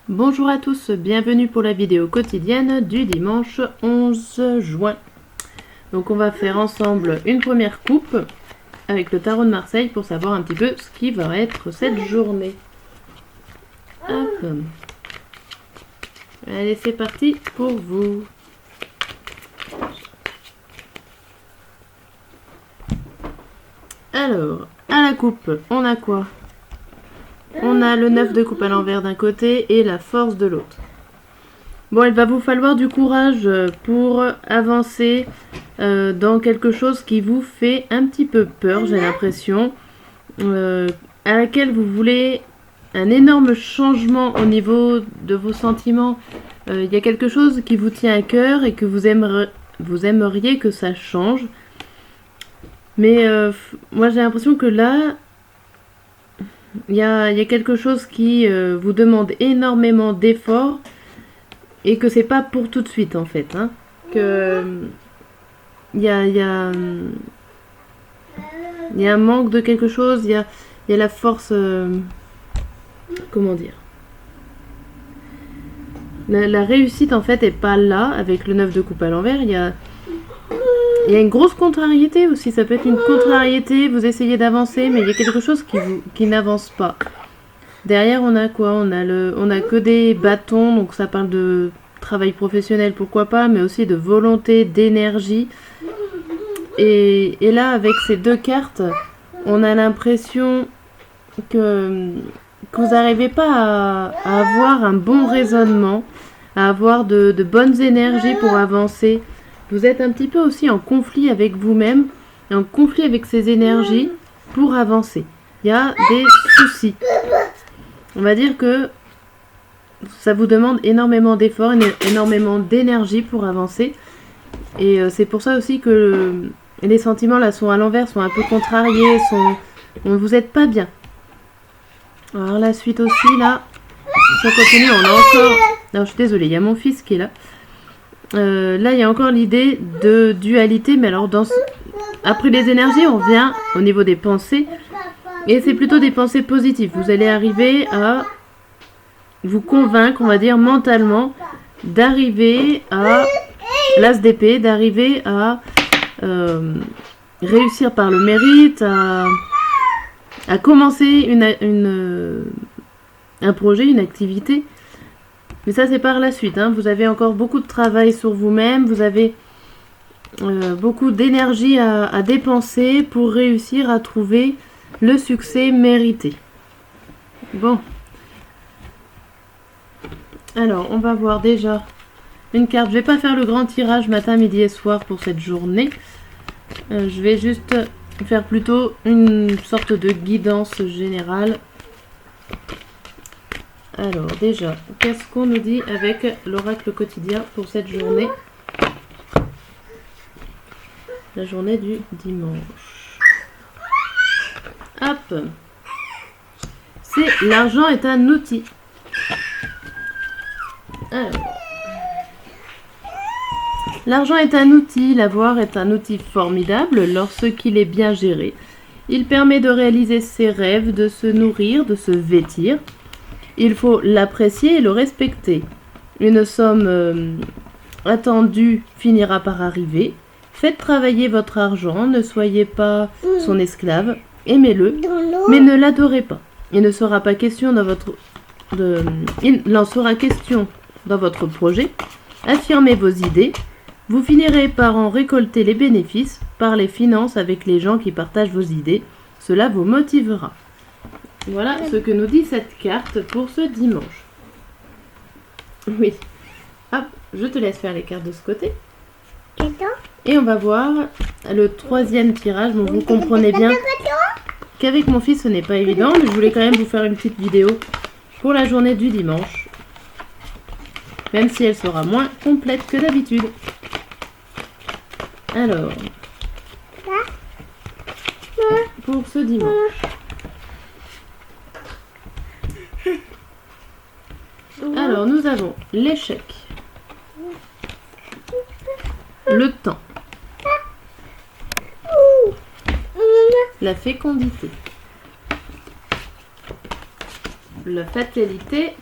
Bonjour à tous, bienvenue pour la vidéo quotidienne du dimanche 11 juin. Donc on va faire ensemble une première coupe avec le tarot de Marseille pour savoir un petit peu ce qui va être cette journée. Hop. Allez, c'est parti pour vous. Alors, à la coupe, on a quoi? On a le 9 de coupe à l'envers d'un côté et la force de l'autre. Bon, il va vous falloir du courage pour avancer dans quelque chose qui vous fait un petit peu peur, j'ai l'impression, à laquelle vous voulez un énorme changement au niveau de vos sentiments. Il y a quelque chose qui vous tient à cœur et que vous aimeriez que ça change. Mais moi j'ai l'impression que là, il y a quelque chose qui vous demande énormément d'efforts et que c'est pas pour tout de suite en fait. Hein. Que il y a un manque de quelque chose, il y a la force... comment dire, la réussite en fait est pas là avec le 9 de coupe à l'envers. Il y a une grosse contrariété aussi, ça peut être une contrariété, vous essayez d'avancer mais il y a quelque chose qui n'avance pas. Derrière on a quoi? On a que des bâtons, donc ça parle de travail professionnel pourquoi pas, mais aussi de volonté, d'énergie. Et là avec ces deux cartes, on a l'impression que vous n'arrivez pas à avoir un bon raisonnement, à avoir de bonnes énergies pour avancer. Vous êtes un petit peu aussi en conflit avec vous-même, en conflit avec ces énergies pour avancer. Il y a des soucis. On va dire que ça vous demande énormément d'efforts, énormément d'énergie pour avancer. Et c'est pour ça aussi que les sentiments là sont à l'envers, sont un peu contrariés, vous n'êtes pas bien. Alors la suite aussi là, ça continue, on a encore... Alors je suis désolée, il y a mon fils qui est là. Là il y a encore l'idée de dualité, mais alors après les énergies on vient au niveau des pensées. Et c'est plutôt des pensées positives. Vous allez arriver à vous convaincre, on va dire mentalement, d'arriver à l'as d'épée, d'arriver à réussir par le mérite, à commencer un projet, une activité. Mais ça c'est par la suite. Hein. Vous avez encore beaucoup de travail sur vous-même, vous avez beaucoup d'énergie à dépenser pour réussir à trouver le succès mérité. Bon. Alors, on va voir déjà une carte. Je vais pas faire le grand tirage matin, midi et soir pour cette journée. Je vais juste faire plutôt une sorte de guidance générale. Alors, déjà, qu'est-ce qu'on nous dit avec l'oracle quotidien pour cette journée? La journée du dimanche. Hop. C'est l'argent est un outil. Alors. L'argent est un outil, l'avoir est un outil formidable lorsqu'il est bien géré. Il permet de réaliser ses rêves, de se nourrir, de se vêtir. Il faut l'apprécier et le respecter. Une somme attendue finira par arriver. Faites travailler votre argent, ne soyez pas son esclave. Aimez-le, mais ne l'adorez pas. Il n'en sera question dans votre projet. Affirmez vos idées. Vous finirez par en récolter les bénéfices par les finances avec les gens qui partagent vos idées. Cela vous motivera. Voilà ce que nous dit cette carte pour ce dimanche. Oui. Hop, je te laisse faire les cartes de ce côté. Et on va voir le troisième tirage. Bon, vous comprenez bien qu'avec mon fils ce n'est pas évident, mais je voulais quand même vous faire une petite vidéo pour la journée du dimanche, même si elle sera moins complète que d'habitude. Alors, pour ce dimanche, alors nous avons l'échec, le temps, la fécondité, la fatalité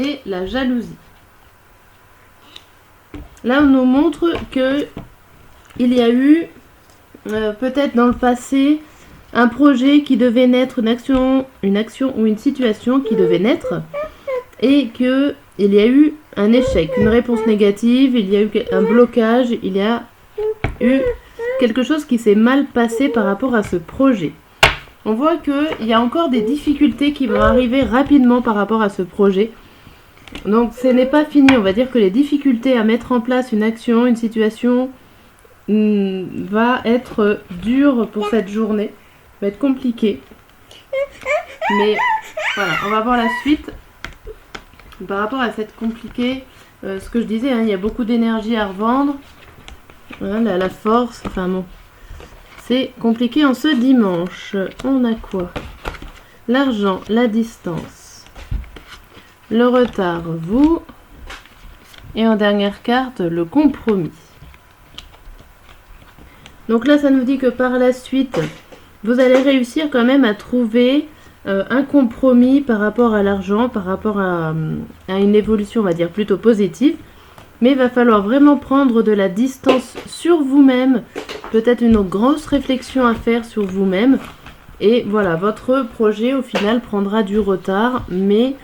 et la jalousie. Là, on nous montre que il y a eu peut-être dans le passé un projet qui devait naître, une action ou une situation qui devait naître et que il y a eu un échec, une réponse négative, il y a eu un blocage, il y a eu quelque chose qui s'est mal passé par rapport à ce projet. On voit qu'il y a encore des difficultés qui vont arriver rapidement par rapport à ce projet. Donc ce n'est pas fini, on va dire que les difficultés à mettre en place une action, une situation va être dure pour cette journée, va être compliqué. Mais voilà, on va voir la suite. Par rapport à cette compliquée, ce que je disais, il y a beaucoup d'énergie à revendre, la force, enfin bon, c'est compliqué en ce dimanche. On a quoi? L'argent, la distance, le retard, vous, et en dernière carte, le compromis. Donc là, ça nous dit que par la suite, vous allez réussir quand même à trouver un compromis par rapport à l'argent, par rapport à une évolution, on va dire, plutôt positive. Mais il va falloir vraiment prendre de la distance sur vous-même, peut-être une grosse réflexion à faire sur vous-même. Et voilà, votre projet au final prendra du retard, mais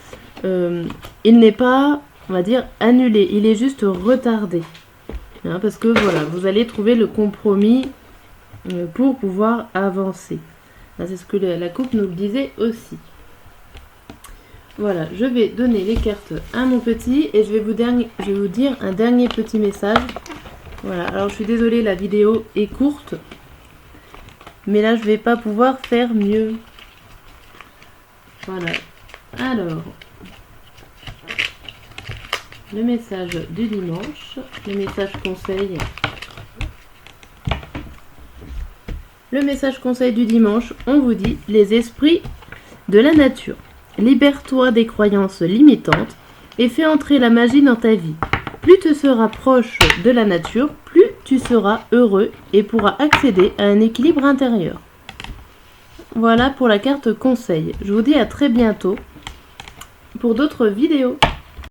il n'est pas, on va dire, annulé, il est juste retardé. Parce que voilà, vous allez trouver le compromis pour pouvoir avancer. C'est ce que la coupe nous le disait aussi. Voilà, je vais donner les cartes à mon petit et je vais vous dire un dernier petit message. Voilà, alors je suis désolée, la vidéo est courte. Mais là, je vais pas pouvoir faire mieux. Voilà. Alors, le message du dimanche, le message conseil. Le message conseil du dimanche, on vous dit les esprits de la nature. Libère-toi des croyances limitantes et fais entrer la magie dans ta vie. Plus tu seras proche de la nature, plus tu seras heureux et pourras accéder à un équilibre intérieur. Voilà pour la carte conseil. Je vous dis à très bientôt pour d'autres vidéos.